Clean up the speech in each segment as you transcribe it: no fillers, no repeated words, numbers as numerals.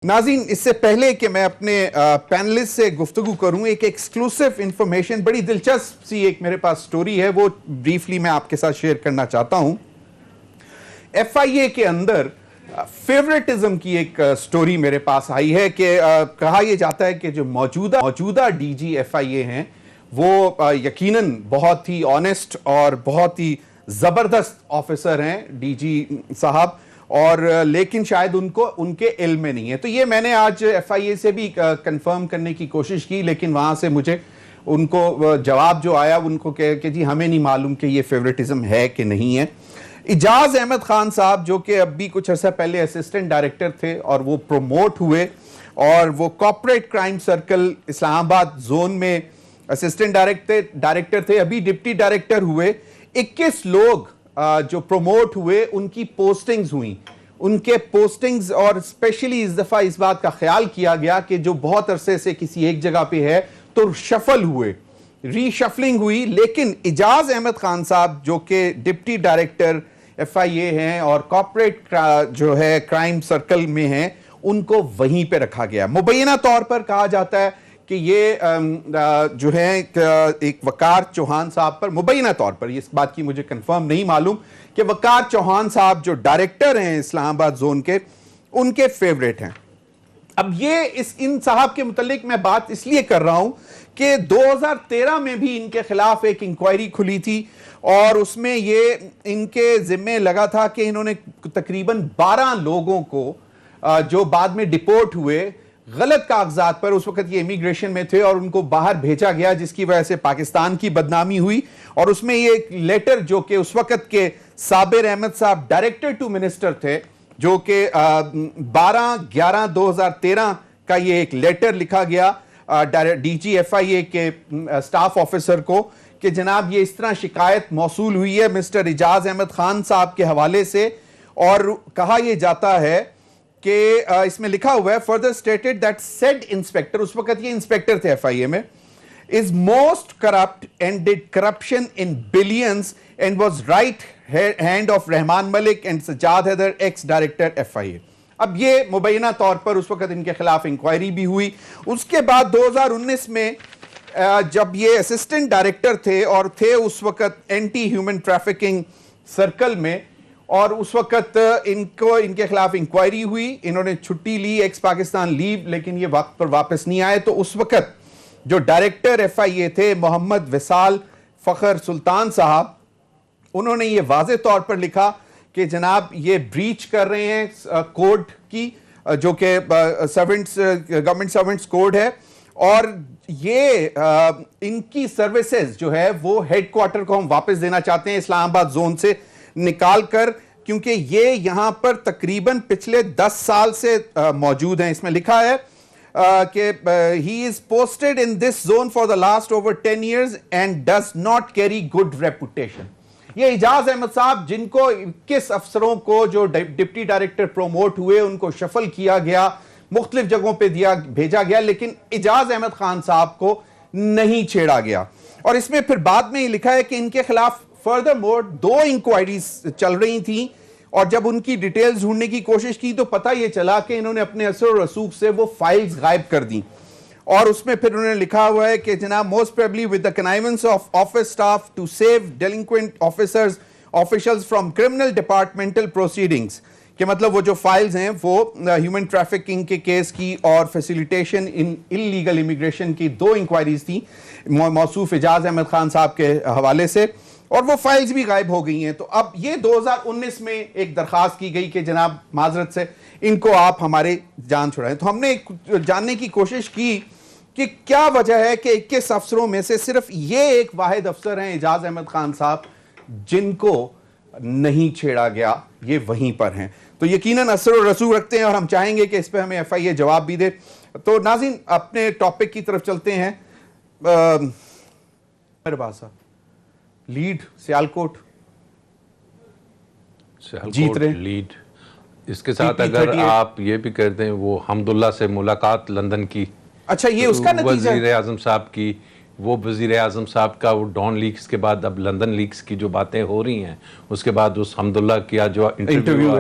नाज़रीन, इससे पहले कि मैं अपने पैनलिस्ट से गुफ्तगू करूं, एक एक्सक्लूसिव इंफॉर्मेशन, बड़ी दिलचस्प सी एक मेरे पास स्टोरी है, वो ब्रीफली मैं आपके साथ शेयर करना चाहता हूं। FIA के अंदर फेवरेटिज्म की एक स्टोरी मेरे पास आई है कि कहा यह जाता है कि जो मौजूदा DG FIA हैं वो यकीनन बहुत ही ऑनेस्ट और बहुत ही ज़बरदस्त ऑफिसर हैं DG साहब, और लेकिन शायद उनके इल्म में नहीं है। तो ये मैंने आज FIA से भी कंफर्म करने की कोशिश की, लेकिन वहां से मुझे उनको जवाब जो आया उनको कह कि जी हमें नहीं मालूम कि ये फेवरेटिज्म है कि नहीं है। इजाज अहमद खान साहब, जो कि अभी कुछ अर्सा पहले असिस्टेंट डायरेक्टर थे और वो प्रोमोट हुए और वो corporate crime circle Islamabad zone में असिस्टेंट डायरेक्टर थे, अभी डिप्टी डायरेक्टर हुए। 21 लोग जो प्रोमोट हुए उनकी पोस्टिंग्स हुई, उनके पोस्टिंग्स, और स्पेशली इस दफा इस बात का ख्याल किया गया कि जो बहुत अरसे से किसी एक जगह पे है तो शफल हुए, रीशफलिंग हुई। लेकिन इजाज अहमद खान साहब जो कि डिप्टी डायरेक्टर FIA हैं और कॉर्पोरेट जो है क्राइम सर्कल में हैं, उनको वहीं पे रखा गया। मुबैना तौर पर कहा जाता है कि ये जो है एक वकार चौहान साहब पर, मुबैना तौर पर, इस बात की मुझे कंफर्म नहीं मालूम, कि वकार चौहान साहब जो डायरेक्टर हैं इस्लामाबाद जोन के, उनके फेवरेट हैं। अब ये इन साहब के मुतालिक मैं बात इसलिए कर रहा हूं कि 2013 में भी इनके खिलाफ एक इंक्वायरी खुली थी और उसमें ये इनके जिम्मे लगा था कि इन्होंने तकरीबन 12 लोगों को जो बाद में डिपोर्ट हुए गलत कागजात पर, उस वक्त ये इमिग्रेशन में थे और उनको बाहर भेजा गया, जिसकी वजह से पाकिस्तान की बदनामी हुई। और उसमें ये एक लेटर जो कि उस वक्त के साबिर अहमद साहब डायरेक्टर टू मिनिस्टर थे, जो कि 12/11/2013 का ये एक लेटर लिखा गया DG FIA के स्टाफ ऑफिसर को कि जनाब ये इस तरह शिकायत मौसूल हुई है मिस्टर इजाज अहमद खान साहब के हवाले से, और कहा यह जाता है कि इसमें लिखा हुआ है, further stated that said inspector, उस वक्त ये इंस्पेक्टर थे FIA में, is most corrupt and did corruption in billions and was right hand of Rahman Malik and Sajjad Haider, ex director FIA। अब ये मुबैना तौर पर उस वक्त इनके खिलाफ इंक्वायरी भी हुई। उसके बाद 2019 में जब ये असिस्टेंट डायरेक्टर थे और थे उस वक्त एंटी ह्यूमन ट्रैफिकिंग सर्कल में, और उस वक्त इनके खिलाफ इंक्वायरी हुई, इन्होंने छुट्टी ली, एक्स पाकिस्तान लीव, लेकिन ये वक्त पर वापस नहीं आए। तो उस वक्त जो डायरेक्टर FIA थे मोहम्मद विसाल फखर सुल्तान साहब, उन्होंने ये वाज़े तौर पर लिखा कि जनाब ये ब्रीच कर रहे हैं कोड की, जो कि गवर्नमेंट सर्वेंट्स कोड है, और ये इनकी सर्विसेज जो है वो हेडक्वार्टर को हम वापस देना चाहते हैं इस्लामाबाद जोन से निकाल कर, क्योंकि ये यहां पर तकरीबन पिछले 10 साल से मौजूद हैं। इसमें लिखा है कि he is posted in this zone for the last over 10 years and does not carry good reputation. ये इजाज अहमद साहब, जिनको 21 अफसरों को जो डिप्टी डायरेक्टर प्रोमोट हुए उनको शफल किया गया, मुख्तलिफ जगहों पे भेजा गया, लेकिन इजाज अहमद खान साहब को नहीं छेड़ा गया। और इसमें फिर बाद में ही लिखा है कि इनके खिलाफ फर्दर मोर 2 इंक्वायरीज चल रही थी, और जब उनकी डिटेल्स ढूंढने की कोशिश की तो पता यह चला कि इन्होंने अपने असर और रसूख से वो फाइल्स गायब कर दी। और उसमें फिर उन्होंने लिखा हुआ है कि जनाब most probably with the connivance of office staff to save delinquent officials from criminal departmental proceedings, कि मतलब वो जो फाइल्स हैं वो ह्यूमन ट्रैफिकिंग के केस की और फैसिलिटेशन इन इलीगल इमिग्रेशन की 2 इंक्वायरीज थी मौसूफ इजाज अहमद खान साहब के हवाले से, और वो फाइल्स भी गायब हो गई हैं। तो अब ये 2019 में एक दरखास्त की गई कि जनाब माजरत से इनको आप हमारे जान छुड़ाएं। तो हमने जानने की कोशिश की कि क्या वजह है कि 21 अफसरों में से सिर्फ ये एक वाहिद अफसर हैं इजाज अहमद खान साहब जिनको नहीं छेड़ा गया, ये वहीं पर हैं। तो यकीनन असर और रसूख रखते हैं और हम चाहेंगे कि इस पर हमें FIA जवाब भी दे। तो नाज़रीन, अपने टॉपिक की तरफ चलते हैं। मेरे पास लीड सियालकोट जीत रहे, लीड। इसके साथ अगर आप ये भी कर दें, वो हमदुल्ला से मुलाकात लंदन की, अच्छा ये उसका नतीजा है? वज़ीर आज़म साहब की वो वज़ीर आज़म साहब का वो डॉन लीक्स के बाद अब लंदन लीक्स की जो बातें हो रही हैं, उसके बाद उस हमदुल्ला किया जो इंटरव्यू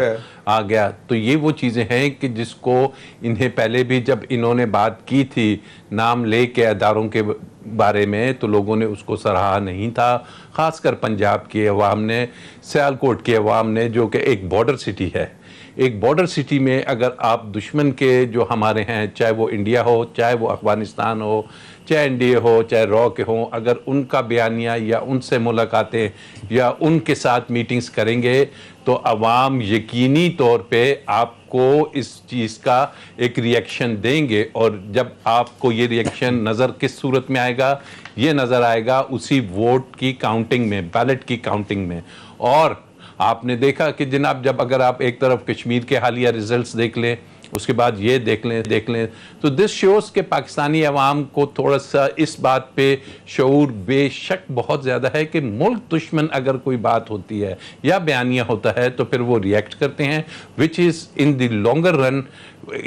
आ गया, तो ये वो चीज़ें हैं कि जिसको इन्हें पहले भी जब इन्होंने बात की थी नाम ले के अदारों के बारे में, तो लोगों ने उसको सराहा नहीं था, ख़ासकर पंजाब की अवाम ने, सियालकोट की अवाम ने, जो कि एक बॉर्डर सिटी है। एक बॉर्डर सिटी में अगर आप दुश्मन के जो हमारे हैं, चाहे वो इंडिया हो, चाहे वो अफ़गानिस्तान हो, चाहे एनडीए हो, चाहे रॉ के हों, अगर उनका बयानिया या उनसे मुलाकातें या उनके साथ मीटिंग्स करेंगे तो अवाम यकीनी तौर पे आपको इस चीज़ का एक रिएक्शन देंगे। और जब आपको ये रिएक्शन नज़र किस सूरत में आएगा, ये नज़र आएगा उसी वोट की काउंटिंग में, बैलेट की काउंटिंग में। और आपने देखा कि जनाब, जब अगर आप एक तरफ कश्मीर के हालिया रिजल्ट्स देख लें, उसके बाद ये देख लें तो दिस शोज़ के पाकिस्तानी अवाम को थोड़ा सा इस बात पे शऊर बेशक बहुत ज़्यादा है कि मुल्क दुश्मन अगर कोई बात होती है या बयानिया होता है तो फिर वो रिएक्ट करते हैं, which is in the longer run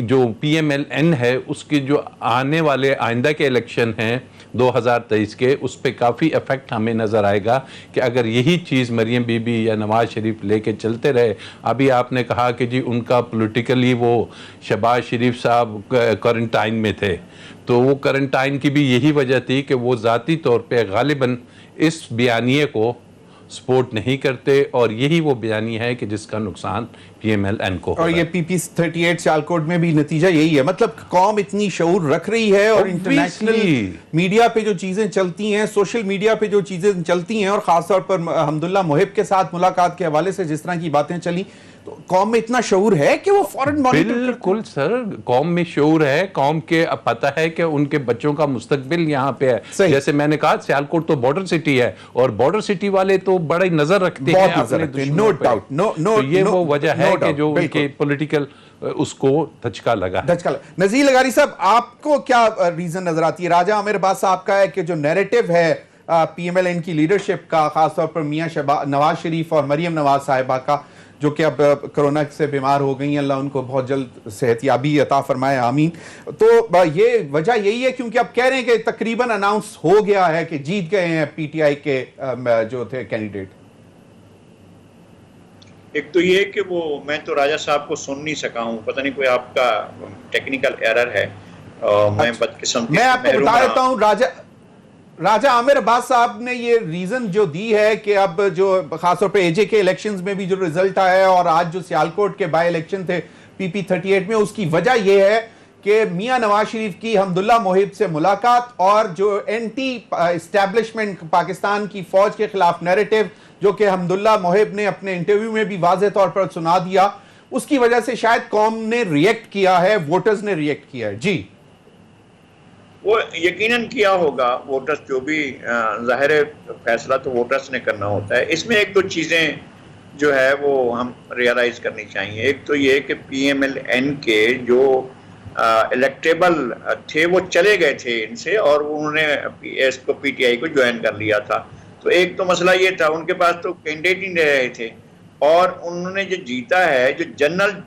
जो PMLN है उसके जो आने वाले आइंदा के इलेक्शन हैं 2023 के, उस पर काफ़ी इफ़ेक्ट हमें नज़र आएगा कि अगर यही चीज़ मरियम बीबी या नवाज शरीफ लेके चलते रहे। अभी आपने कहा कि जी उनका पॉलिटिकली वो शहबाज शरीफ साहब क्वारंटाइन में थे, तो वो क्वारंटाइन की भी यही वजह थी कि वो ज़ाती तौर पे गालिबन इस बयानिए को सपोर्ट नहीं करते, और यही वो बयानी है कि जिसका नुकसान PMLN को और ये PP38 सियालकोट में भी नतीजा यही है। मतलब कौम इतनी शऊर रख रही है और इंटरनेशनल मीडिया पे जो चीजें चलती हैं, सोशल मीडिया पे जो चीजें चलती हैं, और खासतौर पर हमदुल्ला मोहिब के साथ मुलाकात के हवाले से जिस तरह की बातें चली, तो कौम में इतना शऊर है कि वो फौरन मॉनिटर। बिल्कुल सर, कौम में शऊर है, कौम के अब पता है कि उनके बच्चों का मुस्तकबिल यहाँ पे है। जैसे मैंने कहा सियालकोट तो बॉर्डर सिटी है, और बॉर्डर सिटी वाले तो बड़ी नजर रखते हैं अपने दुश्मनों पे। नो डाउट, नो, ये वो वजह है कि जो उनके पॉलिटिकल उसको धचका लगा। नज़ीर लगारी साहब, आपको क्या रीजन नजर आती है? राजा आमिर अब्बास साहब का है कि जो नैरेटिव है PMLN की लीडरशिप का, खासतौर पर मियां नवाज शरीफ और मरियम नवाज साहिबा का, जो कि अब कोरोना से बीमार हो गई हैं, अल्लाह उनको बहुत जल्द सेहतयाबी अता फरमाए, आमीन। तो ये वजह यही है क्योंकि अब कह रहे हैं कि तकरीबन अनाउंस हो गया है कि जीत गए हैं PTI के जो थे कैंडिडेट। एक तो ये कि वो मैं तो राजा साहब को सुन नहीं सका हूं, पता नहीं कोई आपका टेक्निकल एरर है। मैं बदकिस्मती, मैं आपको बता देता हूं, राजा आमिर अब्बास साहब ने ये रीजन जो दी है कि अब जो खासतौर पे AJ के इलेक्शंस में भी जो रिजल्ट आया है, और आज जो सियालकोट के बाय इलेक्शन थे PP38 में, उसकी वजह यह है कि मियां नवाज शरीफ की हमदुल्ला मोहिब से मुलाकात और जो एंटी एस्टैब्लिशमेंट पाकिस्तान की फौज के खिलाफ नैरेटिव जो कि हमदुल्ला मोहिब ने अपने इंटरव्यू में भी वाज़ेह तौर पर सुना दिया, उसकी वजह से शायद कौम ने रिएक्ट किया है, वोटर्स ने रिएक्ट किया है। जी, वो यकीनन किया होगा वोटर्स, जो भी जाहिर है फैसला तो वोटर्स ने करना होता है। इसमें एक दो चीज़ें जो है वो हम रियलाइज करनी चाहिए। एक तो ये कि PMLN के जो इलेक्टेबल थे वो चले गए थे इनसे, और उन्होंने इसको PTI को ज्वाइन कर लिया था। तो एक तो मसला ये था, उनके पास तो कैंडिडेट ही नहीं रहे थे, और उन्होंने जो जीता है, जो जनरल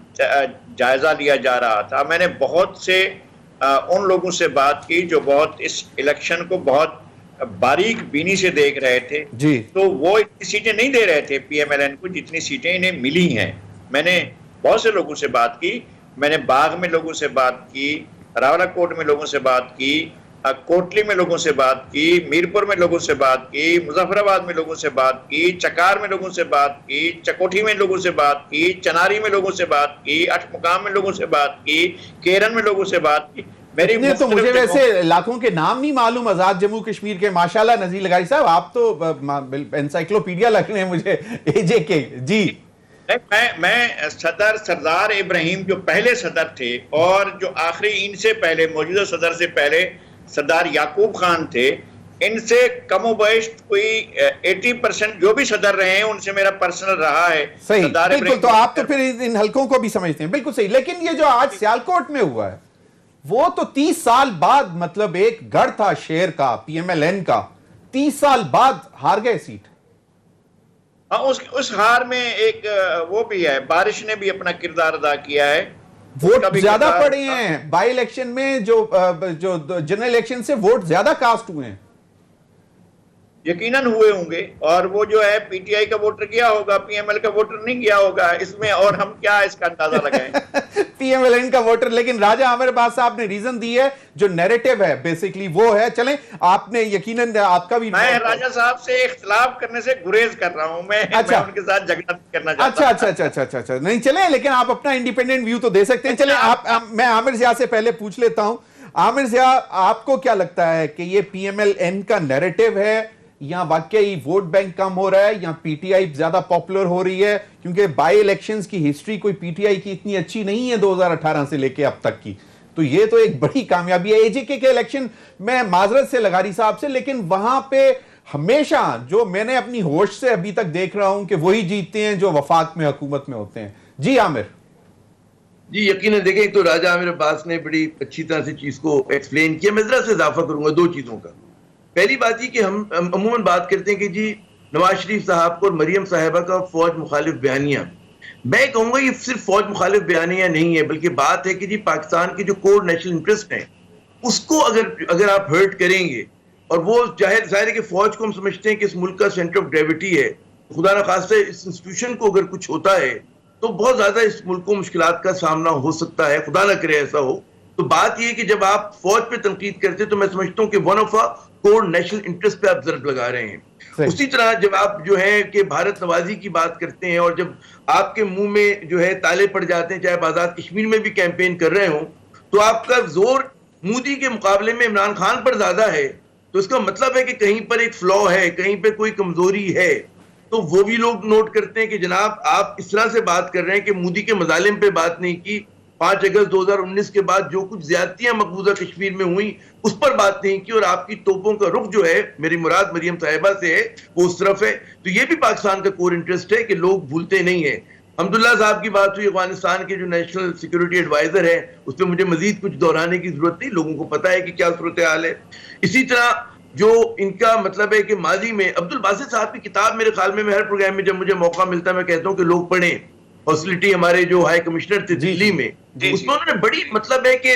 जायजा लिया जा रहा था, मैंने बहुत से उन लोगों से बात की जो बहुत इस इलेक्शन को बहुत बारीक बीनी से देख रहे थे जी। तो वो इतनी सीटें नहीं दे रहे थे PMLN को जितनी सीटें इन्हें मिली हैं। मैंने बहुत से लोगों से बात की, मैंने बाग में लोगों से बात की, रावलाकोट में लोगों से बात की, कोटली में लोगों से बात की, मीरपुर में लोगों से बात की, मुजफ्फराबाद में लोगों से बात की, चकार में लोगों से बात की, चकोठी में लोगों से बात की, चनारी में लोगों से बात की, अठमुकाम में लोगों से बात की, केरन में लोगों से बात की। मेरी तो मुझे वैसे इलाकों के नाम नहीं मालूम आजाद जम्मू कश्मीर के। माशाल्लाह नज़ीर लगारी साहब, आप तो एनसाइक्लोपीडिया लग रहे हैं मुझे AJ के। जी, मैं सरदार इब्राहिम जो पहले सदर थे, और जो आखिरी इनसे पहले मौजूदा सदर से पहले सरदार याकूब खान थे, इनसे कमोबेश कोई 80% जो भी सदर रहे हैं उनसे मेरा पर्सनल रहा है। सही, बिल्कुल। तो आप तो फिर इन हलकों को भी समझते हैं, बिल्कुल सही। लेकिन ये जो आज सियालकोट में हुआ है, वो तो 30 साल बाद, मतलब एक गढ़ था शेर का PMLN का, 30 साल बाद हार गए सीट। हाँ, उस हार में एक वो भी है, बारिश ने भी अपना किरदार अदा किया है। वोट ज्यादा पड़े हैं बाई इलेक्शन में, जो जनरल इलेक्शन से वोट ज्यादा कास्ट हुए हैं। यकीनन हुए होंगे, और वो जो है पीटीआई का वोटर गया होगा, पीएमएल का वोटर नहीं गया होगा इसमें, और हम क्या इसका अंदाजा लगाएं। पीएमएलएन का वोटर, लेकिन राजा आमिर अब्बास साहब ने रीजन दी है, जो नैरेटिव है बेसिकली वो है। चलें, आपने यकीनन आपका भी, मैं राजा साहब से इख्तिलाफ करने से गुरेज कर रहा हूं, मैं उनके साथ झगड़ा नहीं करना चाहता। अच्छा, नहीं चले, लेकिन आप अपना इंडिपेंडेंट व्यू तो दे सकते हैं। चले, मैं आमिर ज़िया से पहले पूछ लेता हूं। आमिर ज़िया, आपको क्या लगता है कि ये पीएमएलएन का नैरेटिव है, या वाकई वोट बैंक कम हो रहा है, या पीटीआई ज्यादा पॉपुलर हो रही है? क्योंकि बाई इलेक्शंस की हिस्ट्री कोई पीटीआई की इतनी अच्छी नहीं है 2018 से लेके अब तक की, तो ये तो एक बड़ी कामयाबी है। एजेके के इलेक्शन में माजरत से लगारी साहब से, लेकिन वहां पे हमेशा जो मैंने अपनी होश से अभी तक देख रहा हूं कि वही जीतते हैं जो वफाक में हुकूमत में होते हैं। जी आमिर। जी यकीनन देखें, तो राजा आमिर अब्बास ने बड़ी अच्छी तरह से चीज को एक्सप्लेन किया। मैं जरा से इजाफा करूंगा दो चीजों का। पहली बात ये कि हम अमूमन बात करते हैं कि जी नवाज शरीफ साहब को और मरियम साहिबा का फौज मुखालिफ बयानियां, मैं कहूंगा ये सिर्फ फौज मुखालिफ बयानियां नहीं है, बल्कि बात है कि जी पाकिस्तान के जो कोर नेशनल इंटरेस्ट हैं उसको अगर आप हर्ट करेंगे, और वो जाहिर है कि फौज को हम समझते हैं कि इस मुल्क का सेंटर ऑफ ग्रेविटी है, खुदा न खास्ता इस इंस्टीट्यूशन को अगर कुछ होता है तो बहुत ज्यादा इस मुल्क को मुश्किलात का सामना हो सकता है, खुदा ना करे ऐसा हो। तो बात यह है कि जब आप फौज पे तनकीद करते हैं तो मैं समझता हूँ कि one of a core national interest पे आप जर्ब लगा रहे हैं। उसी तरह जब आप जो है कि भारत नवाजी की बात करते हैं, और जब आपके मुंह में जो है ताले पड़ जाते हैं, चाहे आजाद कश्मीर में भी कैंपेन कर रहे हो, तो आपका जोर मोदी के मुकाबले में इमरान खान पर ज्यादा है, तो इसका मतलब है कि कहीं पर एक फ्लॉ है, कहीं पर कोई कमजोरी है। तो वो भी लोग नोट करते हैं कि जनाब आप इस तरह से बात कर रहे हैं कि मोदी के मजालिम पे बात नहीं की, 5 अगस्त 2019 के बाद जो कुछ ज्यादतियां मकबूजा कश्मीर में हुई उस पर बात नहीं की, और आपकी तोपों का रुख जो है, मेरी मुराद मरियम साहिबा से है, वो उस तरफ है। तो ये भी पाकिस्तान का कोर इंटरेस्ट है कि लोग भूलते नहीं है। अब्दुल्ला साहब की बात हुई, अफगानिस्तान के जो नेशनल सिक्योरिटी एडवाइजर है, उस पर मुझे मजीद कुछ दोहराने की जरूरत नहीं, लोगों को पता है कि क्या सूरत हाल है। इसी तरह जो इनका मतलब है कि माजी में अब्दुल बासित साहब की किताब, मेरे ख्याल में मैं हर प्रोग्राम में जब मुझे मौका मिलता है मैं कहता हूं कि लोग पढ़ें। हॉस्टिलिटी हमारे जो हाई कमिश्नर थे दिल्ली में, उसमें उन्होंने बड़ी मतलब है कि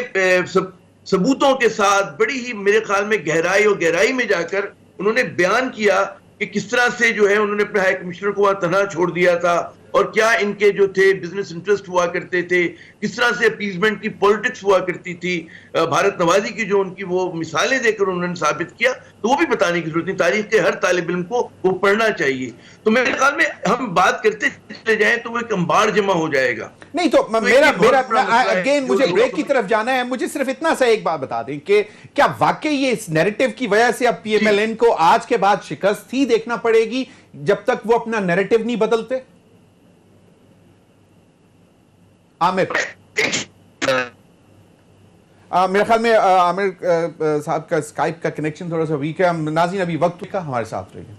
सबूतों के साथ बड़ी ही मेरे ख्याल में गहराई में जाकर उन्होंने बयान किया कि किस तरह से जो है उन्होंने अपने हाई कमिश्नर को वहां तनहा छोड़ दिया था, और क्या इनके जो थे बिजनेस इंटरेस्ट हुआ करते थे, किस तरह से अपीजमेंट की पॉलिटिक्स हुआ करती थी। भारत नवाजी की जो उनकी वो मिसालें देकर उन्होंने साबित किया, तो वो भी बताने की जरूरत नहीं। तारीख के हर तालिब इल्म को वो पढ़ना चाहिए। तो मेरे ख्याल में हम बात करते चले जाएं तो वो एक अंबार जमा हो जाएगा। नहीं तो मेरा अगेन मुझे ब्रेक की तरफ जाना है। मुझे सिर्फ इतना सा एक बात बता दें कि क्या वाकई ये इस नैरेटिव की वजह से अब पीएमएलएन को आज के बाद शिकस्त ही देखना पड़ेगी जब तक वो अपना नैरेटिव नहीं बदलते? आमिर, मेरे ख्याल में आमिर साहब का स्काइप का कनेक्शन थोड़ा सा वीक है। नाज़रीन अभी वक्त का हमारे साथ रहिए।